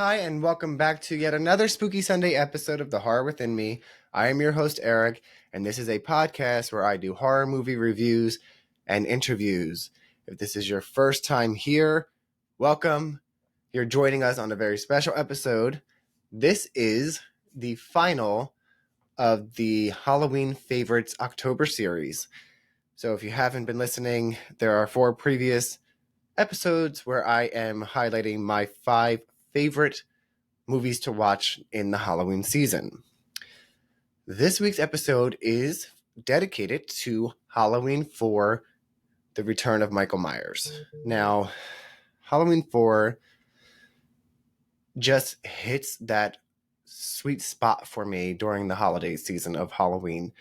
Hi, and welcome back to yet another Spooky Sunday episode of The Horror Within Me. I am your host, Eric, and this is a podcast where I do horror movie reviews and interviews. If this is your first time here, welcome. You're joining us on a very special episode. This is the final of the Halloween Favorites October series. So if you haven't been listening, there are 4 previous episodes where I am highlighting my 5 favorite movies to watch in the Halloween season. This week's episode is dedicated to Halloween 4, The Return of Michael Myers. Now, Halloween 4 just hits that sweet spot for me during the holiday season of Halloween,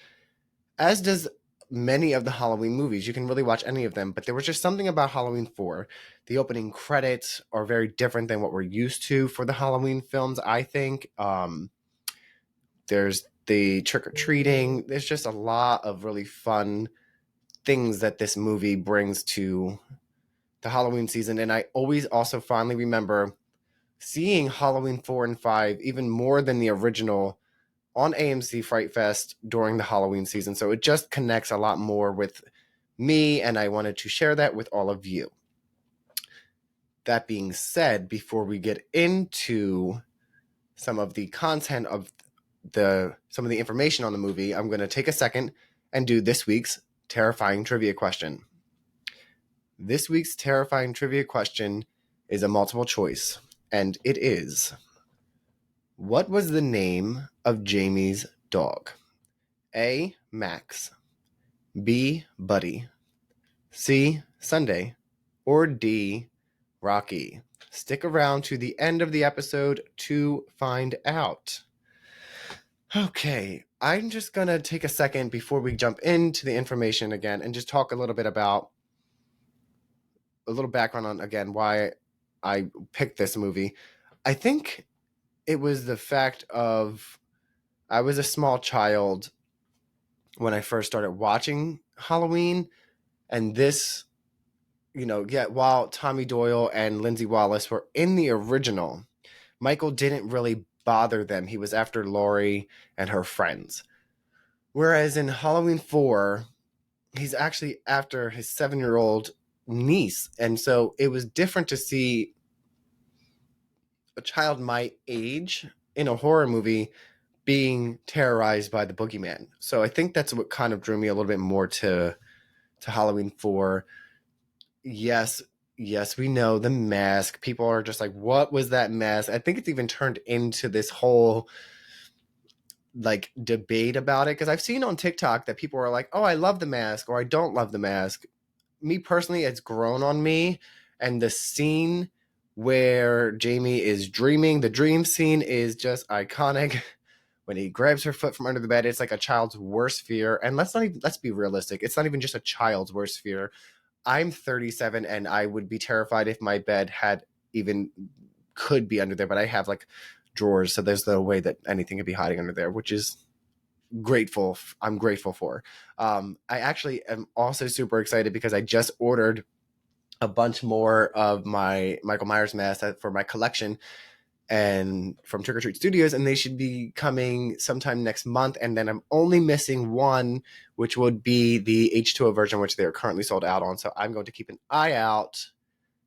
as does many of the Halloween movies. You can really watch any of them, but there was just something about Halloween 4. The opening credits are very different than what we're used to for the Halloween films, I think. There's the trick-or-treating. There's just a lot of really fun things that this movie brings to the Halloween season. And I always also fondly remember seeing Halloween 4 and 5 even more than the original on AMC Fright Fest during the Halloween season. So it just connects a lot more with me, and I wanted to share that with all of you. That being said, before we get into some of the content of some of the information on the movie, I'm going to take a second and do this week's terrifying trivia question. This week's terrifying trivia question is a multiple choice, and it is: what was the name of Jamie's dog? A. Max, B. Buddy, C. Sunday, or D. Rocky? Stick around to the end of the episode to find out. Okay, I'm just going to take a second before we jump into the information again and just talk a little bit about a little background on, again, why I picked this movie. I think it was the fact of I was a small child when I first started watching Halloween, and this, while Tommy Doyle and Lindsay Wallace were in the original, Michael didn't really bother them. He was after Laurie and her friends. Whereas in Halloween 4, he's actually after his 7-year-old niece. And so it was different to see a child my age in a horror movie being terrorized by the boogeyman. So I think that's what kind of drew me a little bit more to Halloween 4. Yes, we know the mask. People are just like, what was that mask? I think it's even turned into this whole debate about it, because I've seen on TikTok that people are like, oh, I love the mask, or I don't love the mask. Me personally, it's grown on me. And the scene where Jamie is dreaming, the dream scene is just iconic. When he grabs her foot from under the bed, it's like a child's worst fear. And let's be realistic. It's not even just a child's worst fear. I'm 37 and I would be terrified if my bed could be under there, but I have drawers, so there's no way that anything could be hiding under there, which is I'm grateful for. I actually am also super excited because I just ordered a bunch more of my Michael Myers masks for my collection, and from Trick or Treat Studios, and they should be coming sometime next month. And then I'm only missing one, which would be the H2O version, which they are currently sold out on. So I'm going to keep an eye out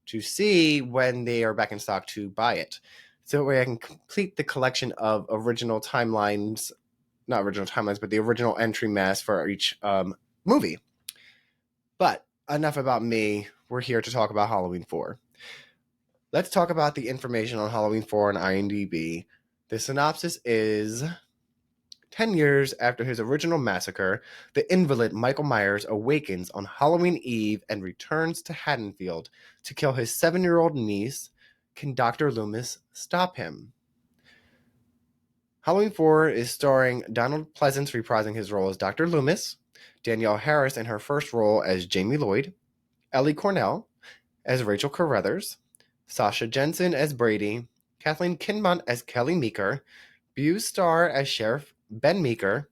to see when they are back in stock to buy it. So that way I can complete the collection of original timelines, not original timelines, but the original entry masks for each movie. But enough about me. We're here to talk about Halloween 4. Let's talk about the information on Halloween 4 on IMDb. The synopsis is: 10 years after his original massacre, the invalid Michael Myers awakens on Halloween Eve and returns to Haddonfield to kill his 7-year-old niece. Can Dr. Loomis stop him? Halloween 4 is starring Donald Pleasence reprising his role as Dr. Loomis, Danielle Harris in her first role as Jamie Lloyd, Ellie Cornell as Rachel Carruthers, Sasha Jensen as Brady, Kathleen Kinmont as Kelly Meeker, Buse Starr as Sheriff Ben Meeker,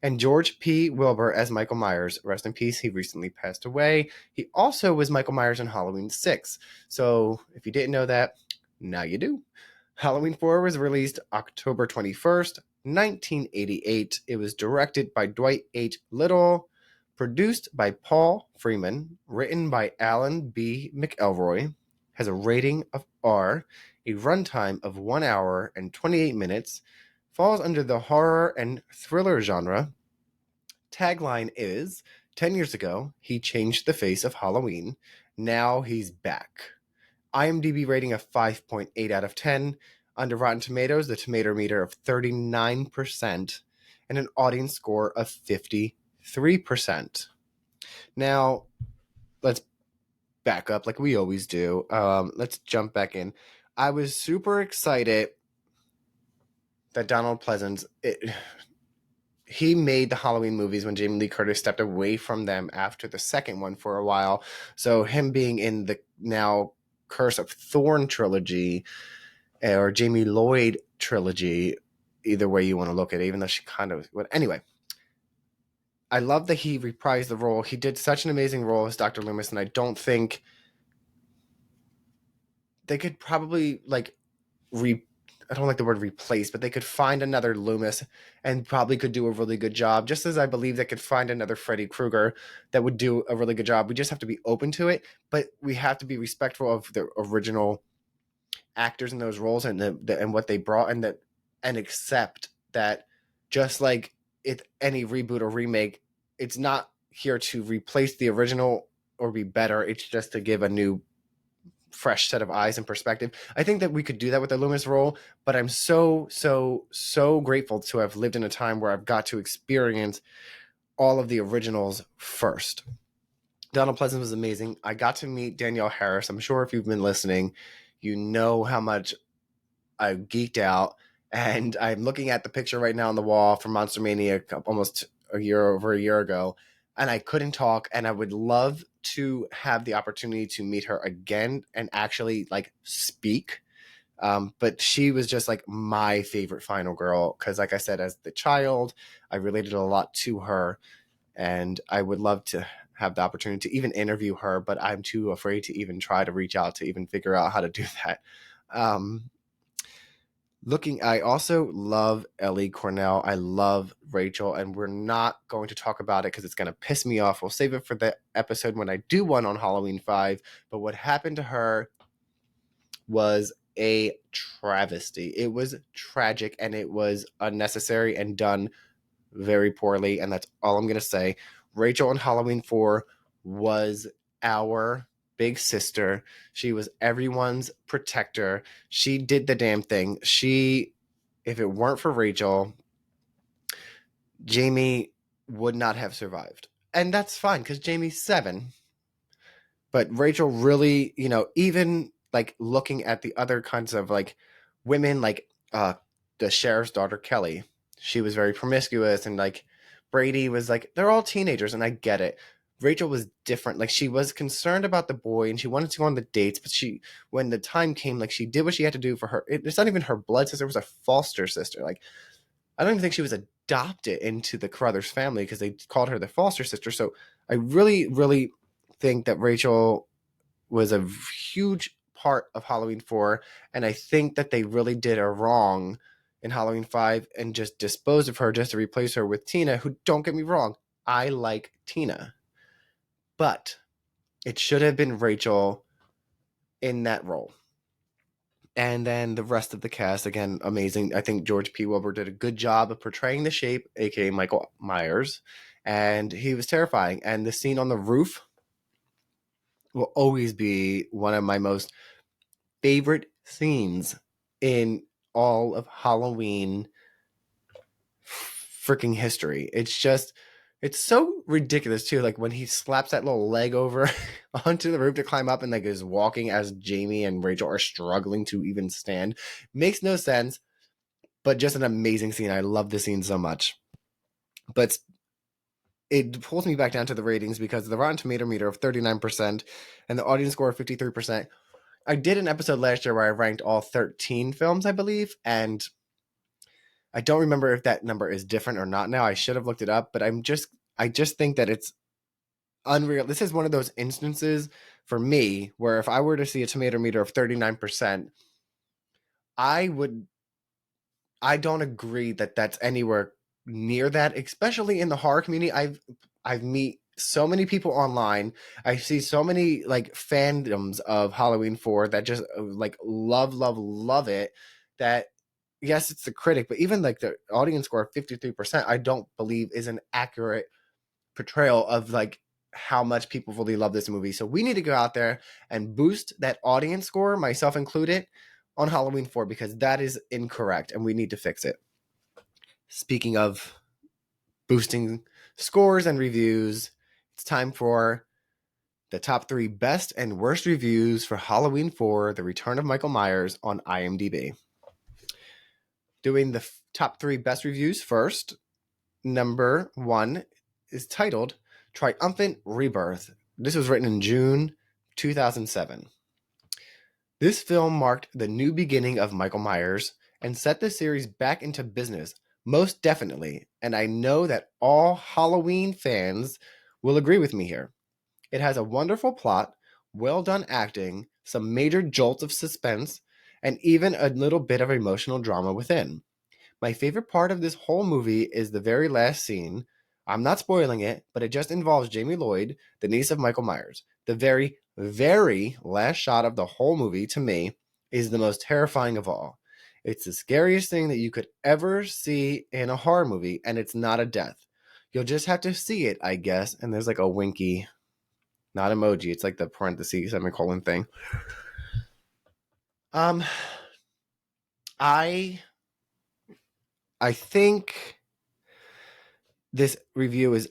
and George P. Wilbur as Michael Myers. Rest in peace, he recently passed away. He also was Michael Myers in Halloween 6. So if you didn't know that, now you do. Halloween 4 was released October 21st, 1988. It was directed by Dwight H. Little, produced by Paul Freeman, written by Alan B. McElroy, has a rating of R, a runtime of 1 hour and 28 minutes, falls under the horror and thriller genre. Tagline is 10 years ago, he changed the face of Halloween. Now he's back. IMDb rating of 5.8 out of 10. Under Rotten Tomatoes, the tomato meter of 39%, and an audience score of 53%. Now, let's back up like we always do. Let's jump back in. I was super excited that Donald Pleasence, he made the Halloween movies when Jamie Lee Curtis stepped away from them after the second one for a while. So him being in the now Curse of Thorn trilogy or Jamie Lloyd trilogy, either way you want to look at it, even though she kind of... But anyway, I love that he reprised the role. He did such an amazing role as Dr. Loomis, and I don't think they could probably, like, I don't like the word replace, but they could find another Loomis and probably could do a really good job, just as I believe they could find another Freddy Krueger that would do a really good job. We just have to be open to it, but we have to be respectful of the original actors in those roles and and what they brought, and accept that, just like any reboot or remake, it's not here to replace the original or be better. It's just to give a new fresh set of eyes and perspective. I think that we could do that with the Loomis role, but I'm so grateful to have lived in a time where I've got to experience all of the originals first. Donald Pleasence was amazing. I got to meet Danielle Harris. I'm sure if you've been listening, you know how much I geeked out. And I'm looking at the picture right now on the wall from Monster Mania almost over a year ago. And I couldn't talk. And I would love to have the opportunity to meet her again and actually like speak. But she was just like my favorite final girl. Because like I said, as the child, I related a lot to her. And I would love to have the opportunity to even interview her, but I'm too afraid to even try to reach out to even figure out how to do that. I also love Ellie Cornell. I love Rachel, and we're not going to talk about it because it's going to piss me off. We'll save it for the episode when I do one on Halloween 5. But what happened to her was a travesty. It was tragic, and it was unnecessary and done very poorly, and that's all I'm going to say. Rachel in Halloween 4 was our big sister. She was everyone's protector. She did the damn thing. If it weren't for Rachel, Jamie would not have survived. And that's fine because Jamie's 7. But Rachel really, even like looking at the other kinds of like women, like the sheriff's daughter, Kelly, she was very promiscuous, and like Brady was like, they're all teenagers, and I get it. Rachel was different. Like, she was concerned about the boy and she wanted to go on the dates, but when the time came, like, she did what she had to do for her. It's not even her blood sister, it was a foster sister. Like, I don't even think she was adopted into the Carruthers family because they called her the foster sister. So I really, really think that Rachel was a huge part of Halloween 4, and I think that they really did her wrong in Halloween 5 and just disposed of her just to replace her with Tina, who, don't get me wrong, I like Tina. But it should have been Rachel in that role. And then the rest of the cast, again, amazing. I think George P. Wilbur did a good job of portraying the Shape, aka Michael Myers, and he was terrifying. And the scene on the roof will always be one of my most favorite scenes in all of Halloween freaking history. It's so ridiculous too. Like when he slaps that little leg over onto the roof to climb up and like is walking as Jamie and Rachel are struggling to even stand. Makes no sense, but just an amazing scene. I love this scene so much. But it pulls me back down to the ratings because the Rotten Tomato meter of 39% and the audience score of 53%. I did an episode last year where I ranked all 13 films, I believe, and I don't remember if that number is different or not now. I should have looked it up, but I just think that it's unreal. This is one of those instances for me where if I were to see a tomato meter of 39%, I would I don't agree that that's anywhere near that, especially in the horror community. I've meet so many people online. I see so many like fandoms of Halloween 4 that just like love it. That yes, it's the critic, but even like the audience score of 53%, I don't believe is an accurate portrayal of like how much people really love this movie. So we need to go out there and boost that audience score, myself included, on Halloween 4 because that is incorrect and we need to fix it. Speaking of boosting scores and reviews, it's time for the top 3 best and worst reviews for Halloween 4 The Return of Michael Myers on IMDb. Doing the top 3 best reviews first, number 1 is titled Triumphant Rebirth. This was written in June 2007. This film marked the new beginning of Michael Myers and set the series back into business, most definitely, and I know that all Halloween fans will agree with me here. It has a wonderful plot, well done acting, some major jolts of suspense, and even a little bit of emotional drama within. My favorite part of this whole movie is the very last scene. I'm not spoiling it, but it just involves Jamie Lloyd, the niece of Michael Myers. The very, very last shot of the whole movie, to me, is the most terrifying of all. It's the scariest thing that you could ever see in a horror movie, and it's not a death. You'll just have to see it, I guess. And there's like a winky, not emoji. It's like the parentheses semicolon thing. Um, I I think this review is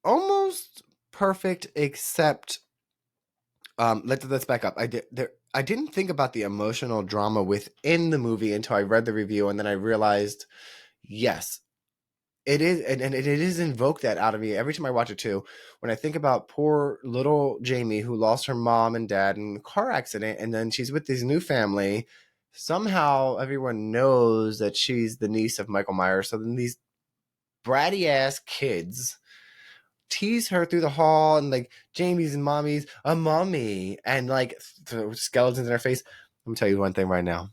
almost perfect, except let's back up. I didn't think about the emotional drama within the movie until I read the review, and then I realized, yes, it is, and it is invoked that out of me every time I watch it too. When I think about poor little Jamie who lost her mom and dad in a car accident, and then she's with this new family. Somehow everyone knows that she's the niece of Michael Myers. So then these bratty ass kids tease her through the hall and like Jamie's and mommy's a mommy and like throw skeletons in her face. Let me tell you one thing right now.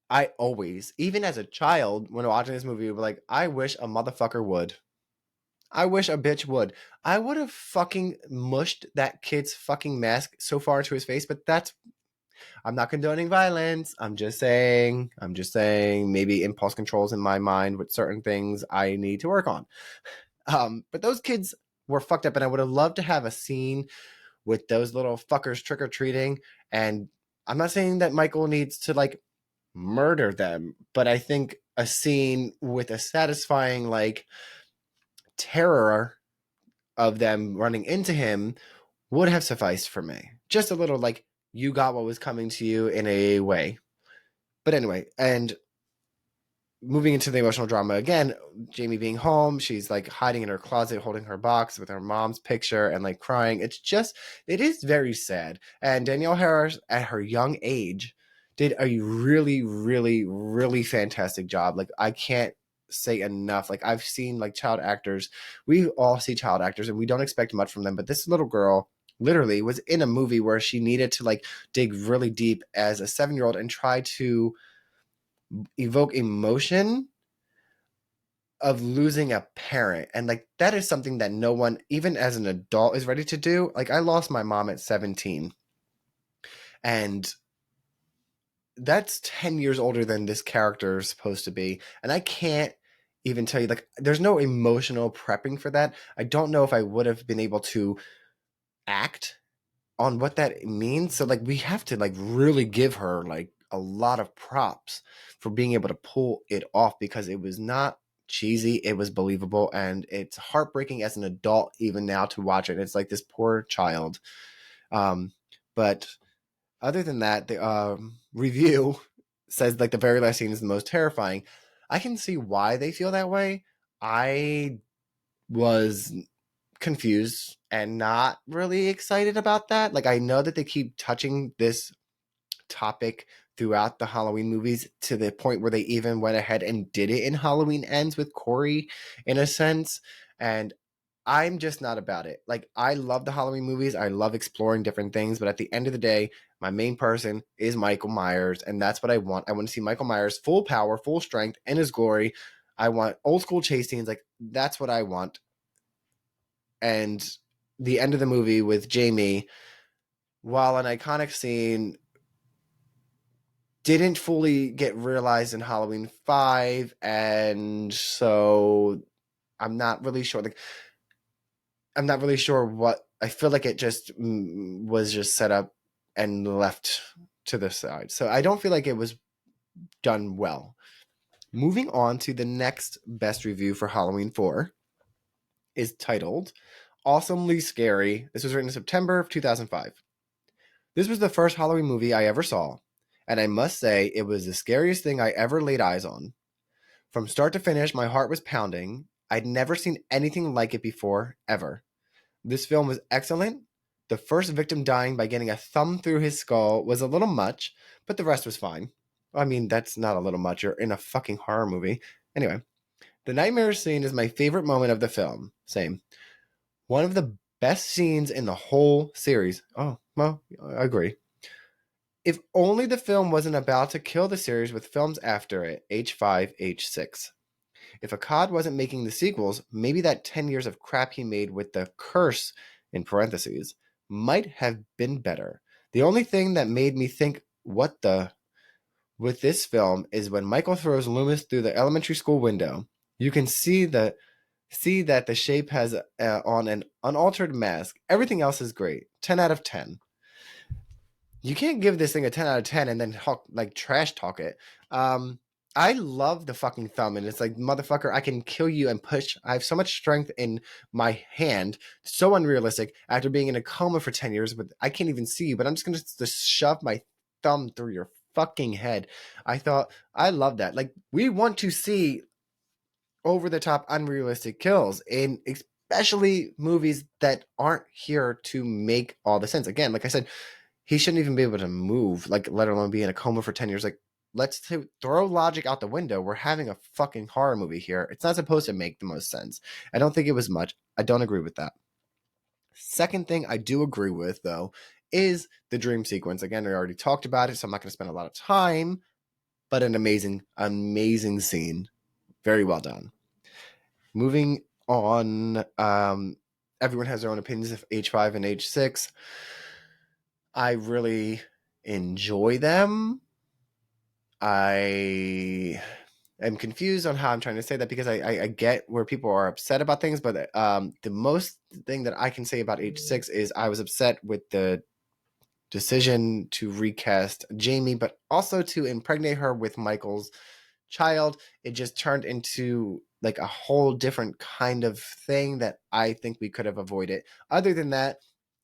I always, even as a child, when watching this movie, would be like, I wish a motherfucker would. I wish a bitch would. I would have fucking mushed that kid's fucking mask so far to his face, but that's I'm not condoning violence. I'm just saying maybe impulse controls in my mind with certain things I need to work on. But those kids were fucked up, and I would have loved to have a scene with those little fuckers trick or treating. And I'm not saying that Michael needs to like murder them, but I think a scene with a satisfying like terror of them running into him would have sufficed for me. Just a little like you got what was coming to you in a way. But anyway, and moving into the emotional drama again, Jamie being home, she's like hiding in her closet, holding her box with her mom's picture and like crying. It is very sad. And Danielle Harris, at her young age, did a really, really, really fantastic job. Like, I can't say enough. Like, I've seen like child actors, we all see child actors and we don't expect much from them. But this little girl literally was in a movie where she needed to like dig really deep as a 7-year-old and try to evoke emotion of losing a parent. And like that is something that no one, even as an adult, is ready to do. Like I lost my mom at 17, and that's 10 years older than this character is supposed to be. And I can't even tell you, like, there's no emotional prepping for that. I don't know if I would have been able to act on what that means. So like we have to like really give her like a lot of props for being able to pull it off, because it was not cheesy, it was believable, and it's heartbreaking as an adult even now to watch it. It's like this poor child. But other than that, the review says like the very last scene is the most terrifying. I can see why they feel that way. I was confused and not really excited about that. Like I know that they keep touching this topic throughout the Halloween movies to the point where they even went ahead and did it in Halloween Ends with Corey in a sense. And I'm just not about it. Like, I love the Halloween movies. I love exploring different things, but at the end of the day, my main person is Michael Myers, and that's what I want. I want to see Michael Myers full power, full strength, in his glory. I want old school chase scenes. Like, that's what I want. And the end of the movie with Jamie, while an iconic scene, didn't fully get realized in Halloween 5, and so I'm not really sure. Like, I'm not really sure what I feel like it just was just set up and left to the side. So I don't feel like it was done well. Moving on to the next best review for Halloween 4 is titled Awesomely Scary. This was written in September of 2005. This was the first Halloween movie I ever saw, and I must say it was the scariest thing I ever laid eyes on. From start to finish, my heart was pounding. I'd never seen anything like it before, ever. This film was excellent. The first victim dying by getting a thumb through his skull was a little much, but the rest was fine. I mean, that's not a little much. You're in a fucking horror movie. Anyway, the nightmare scene is my favorite moment of the film. Same. One of the best scenes in the whole series. Oh, well, I agree. If only the film wasn't about to kill the series with films after it, H5, H6. If Akkad wasn't making the sequels, maybe that 10 years of crap he made with the curse, in parentheses, might have been better. The only thing that made me think, what the, with this film is when Michael throws Loomis through the elementary school window. You can see that the shape has on an unaltered mask. Everything else is great. 10 out of 10. You can't give this thing a 10 out of 10 and then trash talk it. I love the fucking thumb, and it's like, motherfucker, I can kill you and push. I have so much strength in my hand. So unrealistic. After being in a coma for 10 years, but I can't even see you, but I'm just going to shove my thumb through your fucking head. I love that. Like, we want to see over the top, unrealistic kills, in especially movies that aren't here to make all the sense. Again, like I said, he shouldn't even be able to move, like, let alone be in a coma for 10 years. Like, let's throw logic out the window. We're having a fucking horror movie here. It's not supposed to make the most sense. I don't think it was much. I don't agree with that. Second thing I do agree with, though, is the dream sequence. Again, we already talked about it, so I'm not going to spend a lot of time, but an amazing, amazing scene. Very well done. Moving on, everyone has their own opinions of H5 and H6. I really enjoy them. I am confused on how I'm trying to say that, because I get where people are upset about things, but the most thing that I can say about H6 is I was upset with the decision to recast Jamie, but also to impregnate her with Michael's child. It just turned into like a whole different kind of thing that I think we could have avoided. Other than that,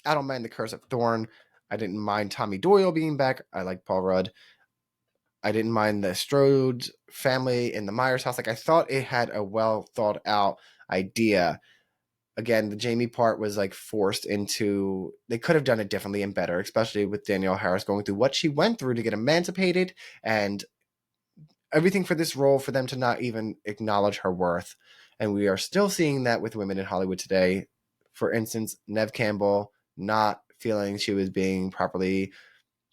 I don't mind the Curse of Thorn. I didn't mind Tommy Doyle being back. I like Paul Rudd. I didn't mind the Strode family in the Myers house. Like, I thought it had a well thought out idea. Again, the Jamie part was like forced into. They could have done it differently and better, especially with Danielle Harris going through what she went through to get emancipated, and everything for this role, for them to not even acknowledge her worth. And we are still seeing that with women in Hollywood today. For instance, Neve Campbell not feeling she was being properly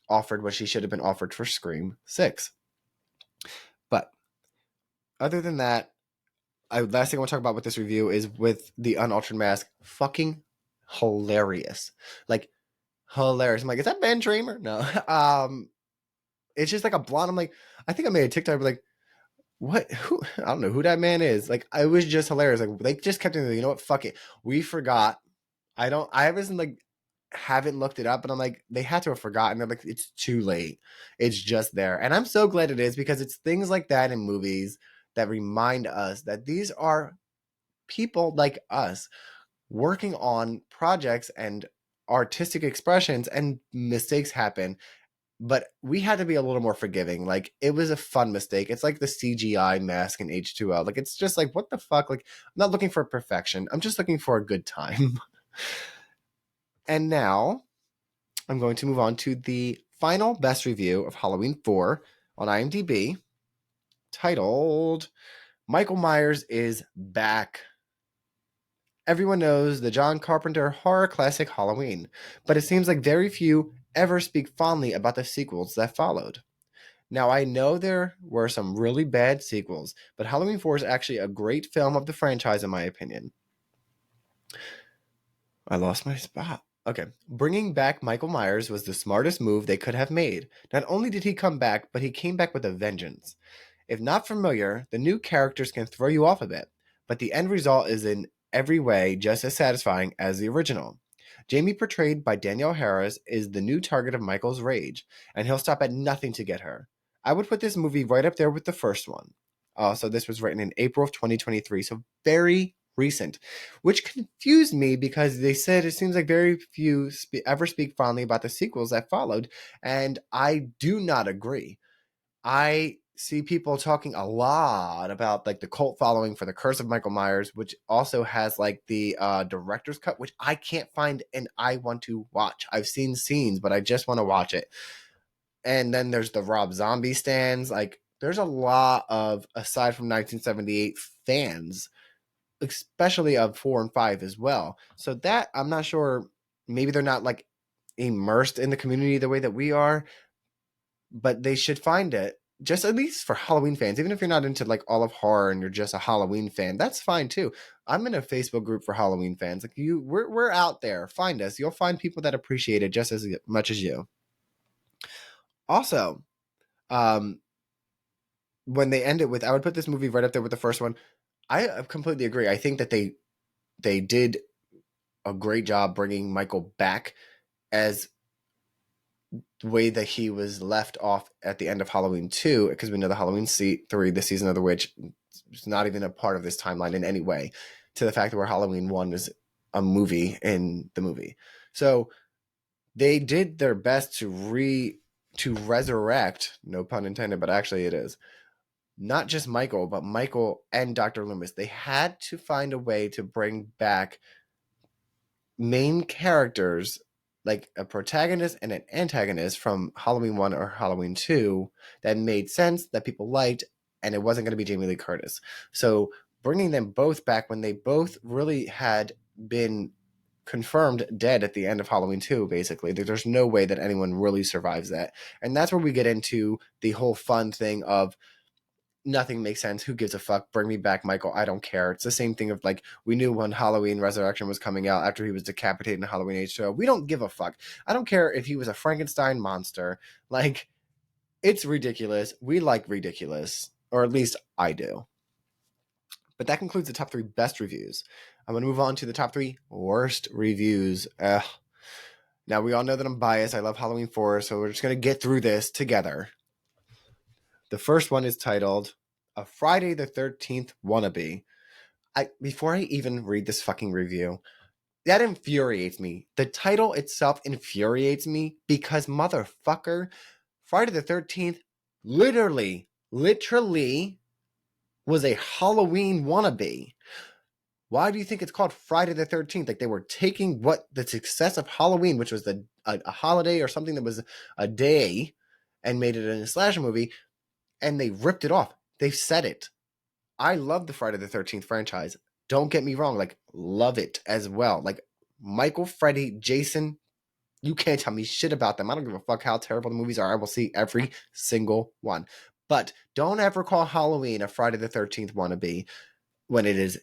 offered what she should have been offered for Scream 6. But other than that, last thing I want to talk about with this review is with the unaltered mask. Fucking hilarious. Like, hilarious. I'm like, is that Ben Tramer? No. It's just like a blonde. I'm like, I think I made a TikTok like, what? Who? I don't know who that man is. Like, it was just hilarious. Like, they just kept in, you know what? Fuck it. We forgot. I wasn't like, haven't looked it up, but I'm like, they had to have forgotten. They're like, it's too late. It's just there. And I'm so glad it is, because it's things like that in movies that remind us that these are people like us working on projects and artistic expressions, and mistakes happen. But we had to be a little more forgiving. Like, it was a fun mistake. It's like the CGI mask in H2O. Like, it's just like, what the fuck? Like, I'm not looking for perfection. I'm just looking for a good time. And now I'm going to move on to the final best review of Halloween 4 on IMDb, titled Michael Myers is Back. Everyone knows the John Carpenter horror classic Halloween, but it seems like very few ever speak fondly about the sequels that followed. Now, I know there were some really bad sequels, but Halloween 4 is actually a great film of the franchise, in my opinion. I lost my spot. Okay. Bringing back Michael Myers was the smartest move they could have made. Not only did he come back, but he came back with a vengeance. If not familiar, the new characters can throw you off a bit, but the end result is in every way just as satisfying as the original. Jamie, portrayed by Danielle Harris, is the new target of Michael's rage, and he'll stop at nothing to get her. I would put this movie right up there with the first one. So this was written in April of 2023, so very recent, which confused me because they said it seems like very few ever speak fondly about the sequels that followed, and I do not agree. I see people talking a lot about like the cult following for the Curse of Michael Myers, which also has like the director's cut, which I can't find and I want to watch. I've seen scenes, but I just want to watch it. And then there's the Rob Zombie stands. Like there's a lot of, aside from 1978, fans, especially of 4 and 5 as well. So that I'm not sure, maybe they're not like immersed in the community the way that we are, but they should find it, just at least for Halloween fans. Even if you're not into like all of horror and you're just a Halloween fan, that's fine too. I'm in a Facebook group for Halloween fans. Like we're out there. Find us. You'll find people that appreciate it just as much as you. Also, um, when they end it with, I would put this movie right up there with the first one. I completely agree. I think that they did a great job bringing Michael back as the way that he was left off at the end of Halloween 2, because we know the Halloween 3, the season of the witch, is not even a part of this timeline in any way, to the fact that where Halloween 1 is a movie in the movie. So they did their best to resurrect, no pun intended, but actually it is, not just Michael, but Michael and Dr. Loomis. They had to find a way to bring back main characters, like a protagonist and an antagonist from Halloween 1 or Halloween 2, that made sense, that people liked, and it wasn't going to be Jamie Lee Curtis. So bringing them both back when they both really had been confirmed dead at the end of Halloween 2, basically. There's no way that anyone really survives that. And that's where we get into the whole fun thing of nothing makes sense. Who gives a fuck? Bring me back, Michael. I don't care. It's the same thing of like, we knew when Halloween Resurrection was coming out after he was decapitated in Halloween H show. We don't give a fuck. I don't care if he was a Frankenstein monster. Like, it's ridiculous. We like ridiculous, or at least I do. But that concludes the top 3 best reviews. I'm going to move on to the top 3 worst reviews. Now, we all know that I'm biased. I love Halloween 4, so we're just going to get through this together. The first one is titled A Friday the 13th Wannabe. Before I even read this fucking review, that infuriates me. The title itself infuriates me because, motherfucker, Friday the 13th literally was a Halloween wannabe. Why do you think it's called Friday the 13th? Like they were taking what the success of Halloween, which was a holiday or something that was a day, and made it in a slasher movie, and they ripped it off. They've said it. I love the Friday the 13th franchise. Don't get me wrong. Like, love it as well. Like, Michael, Freddy, Jason, you can't tell me shit about them. I don't give a fuck how terrible the movies are. I will see every single one. But don't ever call Halloween a Friday the 13th wannabe when it is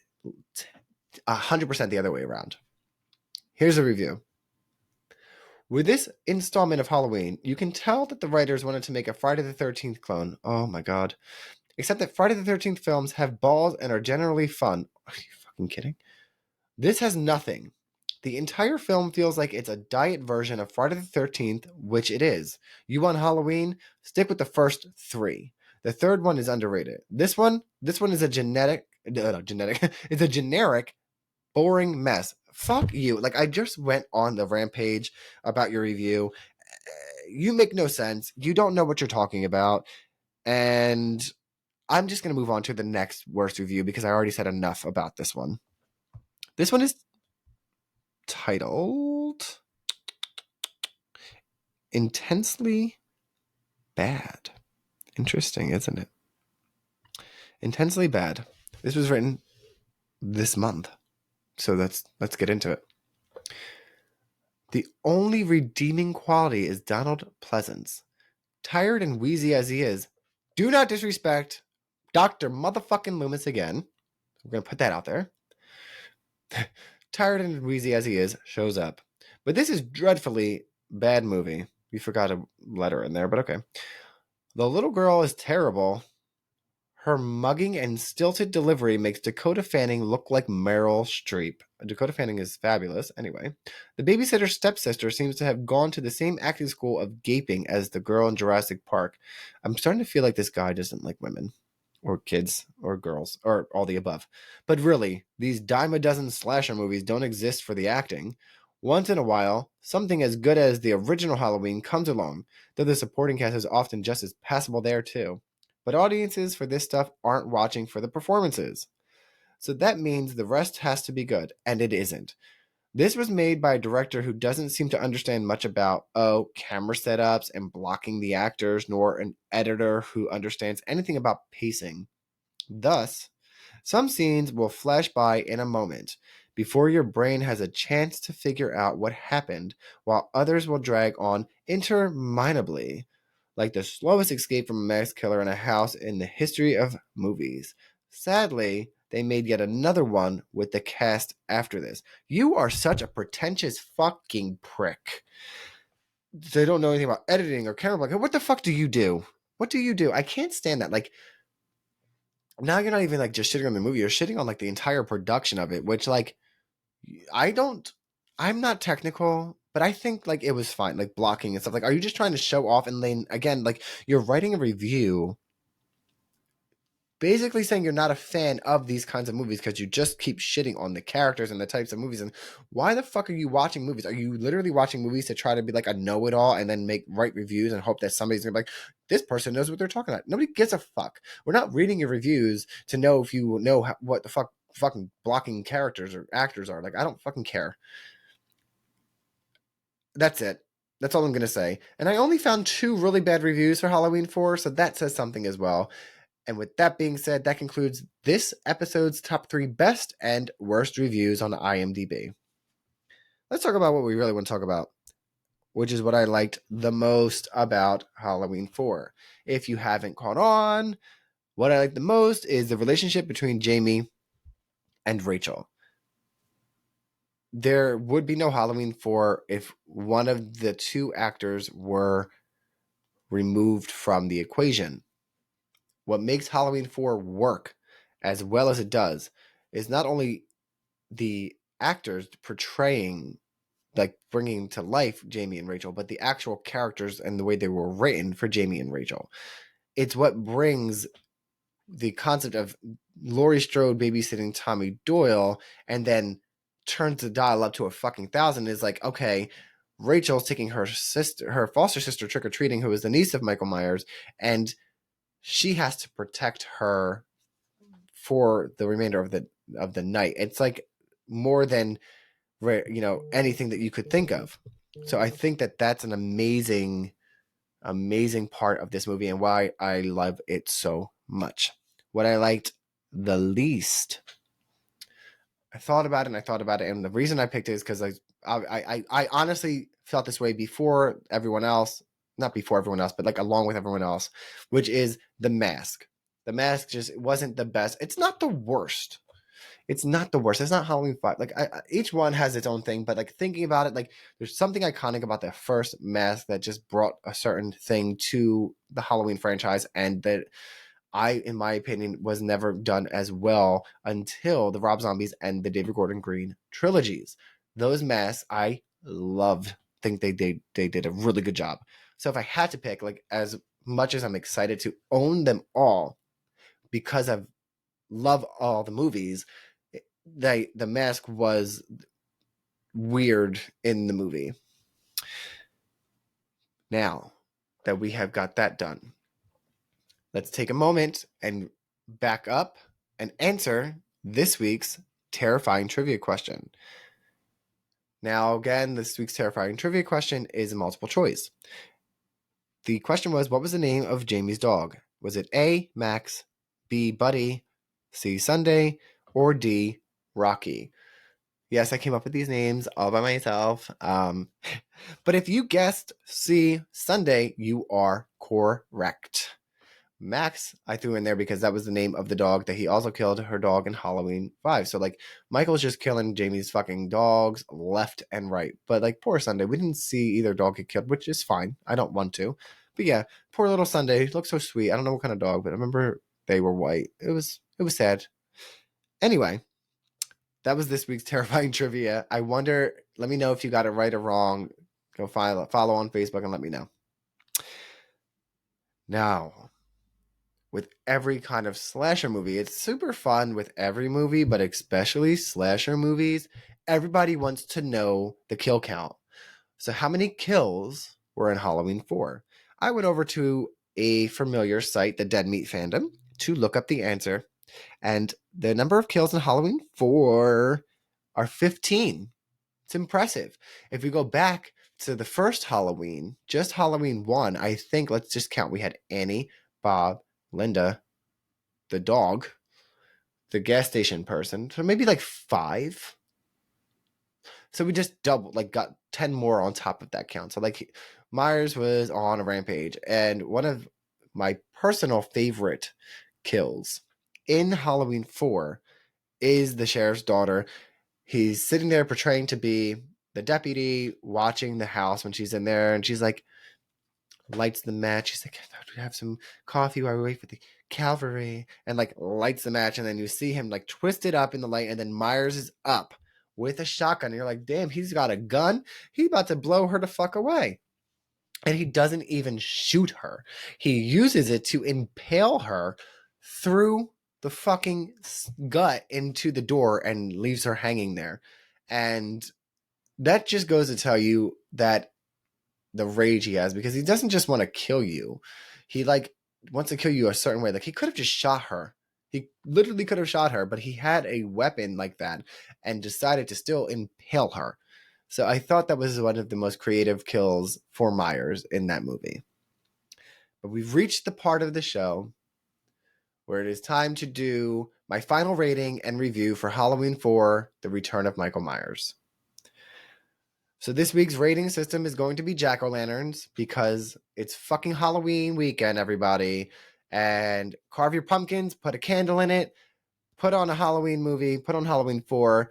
100% the other way around. Here's a review. With this installment of Halloween, you can tell that the writers wanted to make a Friday the 13th clone. Oh my god. Except that Friday the 13th films have balls and are generally fun. Are you fucking kidding? This has nothing. The entire film feels like it's a diet version of Friday the 13th, which it is. You want Halloween? Stick with the first 3. The third one is underrated. This one is a it's a generic, boring mess. Fuck you. Like, I just went on the rampage about your review. You make no sense. You don't know what you're talking about. And I'm just going to move on to the next worst review because I already said enough about this one. This one is titled Intensely Bad. Interesting, isn't it? Intensely Bad. This was written this month. So let's get into it. The only redeeming quality is Donald Pleasence. Tired and wheezy as he is, do not disrespect Dr. Motherfucking Loomis again. We're going to put that out there. Tired and wheezy as he is, shows up. But this is dreadfully bad movie. We forgot a letter in there, but okay. The little girl is terrible. Her mugging and stilted delivery makes Dakota Fanning look like Meryl Streep. Dakota Fanning is fabulous, anyway. The babysitter's stepsister seems to have gone to the same acting school of gaping as the girl in Jurassic Park. I'm starting to feel like this guy doesn't like women, or kids, or girls, or all the above. But really, these dime-a-dozen slasher movies don't exist for the acting. Once in a while, something as good as the original Halloween comes along, though the supporting cast is often just as passable there, too. But audiences for this stuff aren't watching for the performances. So that means the rest has to be good, and it isn't. This was made by a director who doesn't seem to understand much about, camera setups and blocking the actors, nor an editor who understands anything about pacing. Thus, some scenes will flash by in a moment, before your brain has a chance to figure out what happened, while others will drag on interminably, like the slowest escape from a mass killer in a house in the history of movies. Sadly, they made yet another one with the cast after this. You are such a pretentious fucking prick. They don't know anything about editing or camera. Like, what the fuck do you do? What do you do? I can't stand that. Like, now you're not even like just shitting on the movie. You're shitting on like the entire production of it, which like I don't. I'm not technical, but I think like it was fine, like blocking and stuff. Like, are you just trying to show off? And then again, like you're writing a review, basically saying you're not a fan of these kinds of movies because you just keep shitting on the characters and the types of movies. And why the fuck are you watching movies? Are you literally watching movies to try to be like a know-it-all and then write reviews and hope that somebody's gonna be like, this person knows what they're talking about? Nobody gives a fuck. We're not reading your reviews to know if you know what the fuck fucking blocking characters or actors are. Like, I don't fucking care. That's it. That's all I'm going to say. And I only found 2 really bad reviews for Halloween 4, so that says something as well. And with that being said, that concludes this episode's top 3 best and worst reviews on IMDb. Let's talk about what we really want to talk about, which is what I liked the most about Halloween 4. If you haven't caught on, what I like the most is the relationship between Jamie and Rachel. There would be no Halloween 4 if one of the 2 actors were removed from the equation. What makes Halloween 4 work as well as it does is not only the actors portraying, like bringing to life Jamie and Rachel, but the actual characters and the way they were written for Jamie and Rachel. It's what brings the concept of Laurie Strode babysitting Tommy Doyle and then turns the dial up to a fucking 1,000 is like, okay, Rachel's taking her foster sister trick-or-treating, who is the niece of Michael Myers, and she has to protect her for the remainder of the night. It's like more than anything that you could think of. So I think that that's an amazing part of this movie and why I love it so much. What I liked the least, I thought about it, and the reason I picked it is because I honestly felt this way before everyone else, not before everyone else, but like along with everyone else, which is the mask. The mask just wasn't the best. It's not the worst. It's not the worst. It's not Halloween 5. Like each one has its own thing, but like thinking about it, like there's something iconic about the first mask that just brought a certain thing to the Halloween franchise, and that in my opinion, was never done as well until the Rob Zombies and the David Gordon Green trilogies. Those masks I loved. Think they did a really good job. So if I had to pick, like as much as I'm excited to own them all, because I love all the movies, the mask was weird in the movie. Now that we have got that done, let's take a moment and back up and answer this week's terrifying trivia question. Now, again, this week's terrifying trivia question is a multiple choice. The question was, what was the name of Jamie's dog? Was it A, Max, B, Buddy, C, Sunday, or D, Rocky? Yes, I came up with these names all by myself. But if you guessed C, Sunday, you are correct. Max, I threw in there because that was the name of the dog that he also killed her dog in Halloween 5. So, like, Michael's just killing Jamie's fucking dogs left and right. But, like, poor Sunday, we didn't see either dog get killed, which is fine. I don't want to. But yeah, poor little Sunday. Looks so sweet. I don't know what kind of dog, but I remember they were white. It was sad. Anyway, that was this week's terrifying trivia. I wonder, let me know if you got it right or wrong. Go follow on Facebook and let me know. Now, with every kind of slasher movie, it's super fun with every movie, but especially slasher movies. Everybody wants to know the kill count. So, how many kills were in Halloween 4? I went over to a familiar site, the Dead Meat Fandom, to look up the answer. And the number of kills in Halloween 4 are 15. It's impressive. If we go back to the first Halloween, just Halloween 1, I think, let's just count. We had Annie, Bob, Linda, the dog, the gas station person. So maybe like 5. So we just got 10 more on top of that count. So like Myers was on a rampage. And one of my personal favorite kills in Halloween 4 is the sheriff's daughter. He's sitting there portraying to be the deputy watching the house when she's in there. And she's like, lights the match. She's like, I thought we'd have some coffee while we wait for the cavalry. And like lights the match. And then you see him like twisted up in the light. And then Myers is up with a shotgun. And you're like, damn, he's got a gun. He's about to blow her the fuck away. And he doesn't even shoot her. He uses it to impale her through the fucking gut into the door and leaves her hanging there. And that just goes to tell you that the rage he has, because he doesn't just want to kill you. He like wants to kill you a certain way. Like he could have just shot her. He literally could have shot her, but he had a weapon like that and decided to still impale her. So I thought that was one of the most creative kills for Myers in that movie. But we've reached the part of the show where it is time to do my final rating and review for Halloween 4, The Return of Michael Myers. So this week's rating system is going to be jack-o'-lanterns because it's fucking Halloween weekend, everybody. And carve your pumpkins, put a candle in it, put on a Halloween movie, put on Halloween 4.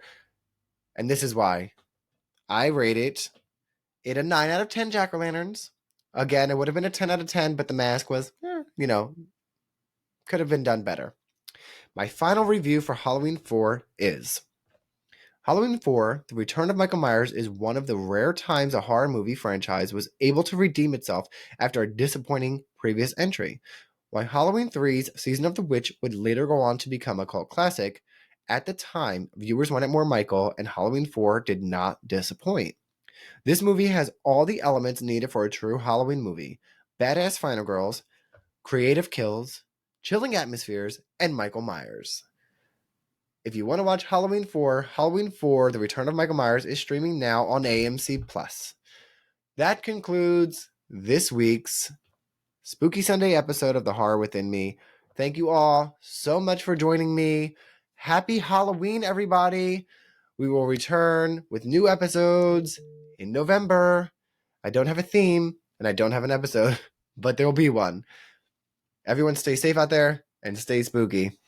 And this is why. I rated it a 9 out of 10 jack-o'-lanterns. Again, it would have been a 10 out of 10, but the mask was, could have been done better. My final review for Halloween 4 is... Halloween 4, The Return of Michael Myers is one of the rare times a horror movie franchise was able to redeem itself after a disappointing previous entry. While Halloween 3's Season of the Witch would later go on to become a cult classic, at the time, viewers wanted more Michael, and Halloween 4 did not disappoint. This movie has all the elements needed for a true Halloween movie: badass final girls, creative kills, chilling atmospheres, and Michael Myers. If you want to watch Halloween 4, The Return of Michael Myers is streaming now on AMC+. That concludes this week's Spooky Sunday episode of The Horror Within Me. Thank you all so much for joining me. Happy Halloween, everybody. We will return with new episodes in November. I don't have a theme, and I don't have an episode, but there will be one. Everyone stay safe out there, and stay spooky.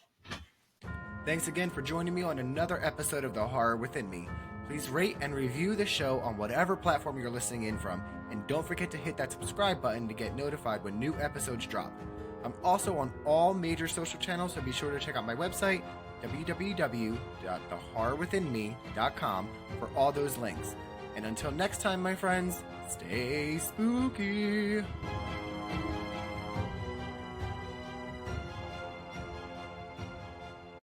Thanks again for joining me on another episode of The Horror Within Me. Please rate and review the show on whatever platform you're listening in from, and don't forget to hit that subscribe button to get notified when new episodes drop. I'm also on all major social channels, so be sure to check out my website, www.thehorrorwithinme.com, for all those links. And until next time, my friends, stay spooky!